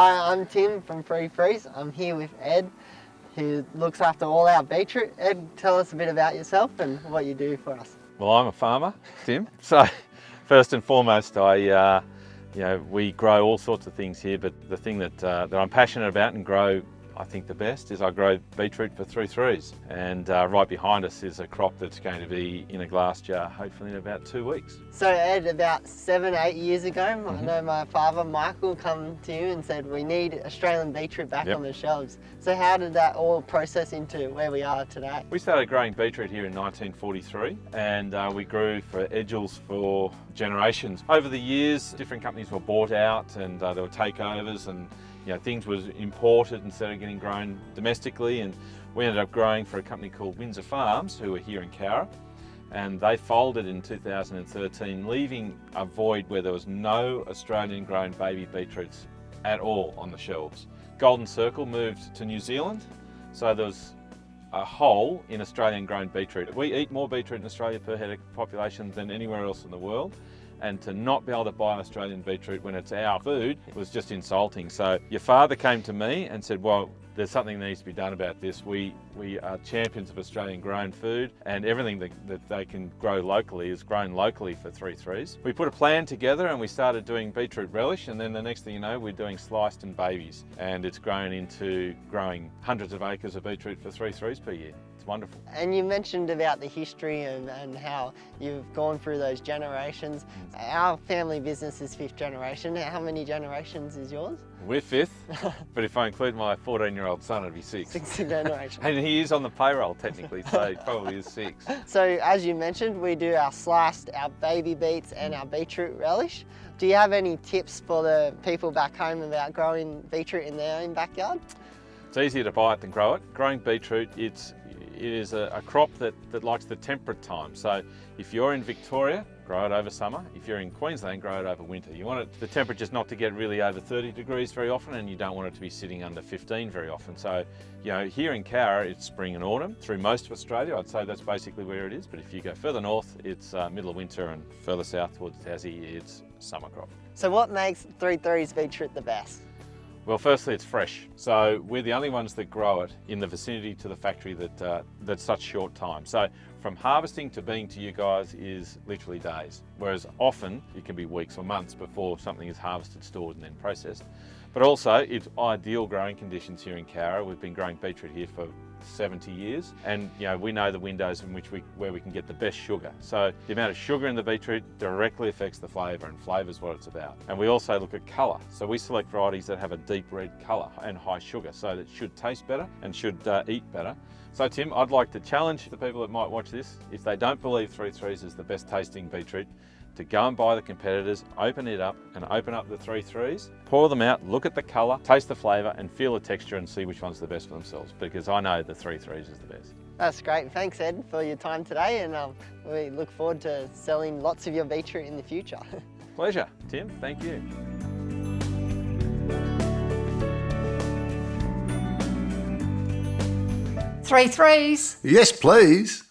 Hi, I'm Tim from Free Freeze. I'm here with Ed, who looks after all our beetroot. Ed, tell us a bit about yourself and what you do for us. Well, I'm a farmer, Tim. So first and foremost, we grow all sorts of things here, but the thing that I'm passionate about and grow, I think the best, is I grow beetroot for 3-3s. And right behind us is a crop that's going to be in a glass jar, hopefully in about 2 weeks. So Ed, about 7-8 years ago, I know my father, Michael, come to you and said, we need Australian beetroot back on the shelves. So how did that all process into where we are today? We started growing beetroot here in 1943, and we grew for Edgels for generations. Over the years, different companies were bought out and there were takeovers, and things was imported instead of getting grown domestically, and we ended up growing for a company called Windsor Farms, who are here in Cowra, and they folded in 2013, leaving a void where there was no Australian grown baby beetroots at all on the shelves. Golden Circle moved to New Zealand, so there was a hole in Australian grown beetroot. We eat more beetroot in Australia per head of population than anywhere else in the world, and to not be able to buy Australian beetroot when it's our food was just insulting. So your father came to me and said, well, there's something that needs to be done about this. We are champions of Australian grown food, and everything that they can grow locally is grown locally for 3-3s. We put a plan together and we started doing beetroot relish, and then the next thing you know, we're doing sliced and babies, and it's grown into growing hundreds of acres of beetroot for 3-3s per year. It's wonderful. And you mentioned about the history and how you've gone through those generations. Our family business is 5th generation. How many generations is yours? We're 5th, but if I include my 14-year-old son, it'd be 6. 6th generation. And he is on the payroll technically, so it probably is 6. So as you mentioned, we do our sliced, our baby beets and our beetroot relish. Do you have any tips for the people back home about growing beetroot in their own backyard? It's easier to buy it than grow it. Growing beetroot, it is a crop that likes the temperate time. So if you're in Victoria, grow it over summer. If you're in Queensland, grow it over winter. You want the temperatures not to get really over 30 degrees very often, and you don't want it to be sitting under 15 very often. So, here in Cowra, it's spring and autumn. Through most of Australia, I'd say that's basically where it is. But if you go further north, it's middle of winter, and further south towards Tassie, it's summer crop. So what makes 3-3s beetroot the best? Well, firstly, it's fresh. So we're the only ones that grow it in the vicinity to the factory that's such short time. So from harvesting to being to you guys is literally days, whereas often it can be weeks or months before something is harvested, stored and then processed. But also it's ideal growing conditions here in Cowra. We've been growing beetroot here for 70 years, and we know the windows in where we can get the best sugar. So the amount of sugar in the beetroot directly affects the flavour, and flavour is what it's about. And we also look at colour. So we select varieties that have a deep red colour and high sugar, so that should taste better and should eat better. So Tim, I'd like to challenge the people that might watch this, if they don't believe 3-3s is the best tasting beetroot, to go and buy the competitors, open it up and open up the 3-3s, pour them out, look at the colour, taste the flavour and feel the texture and see which one's the best for themselves, because I know the 3-3s is the best. That's great. Thanks Ed for your time today, and we look forward to selling lots of your beetroot in the future. Pleasure, Tim. Thank you. 3-3s. Yes, please.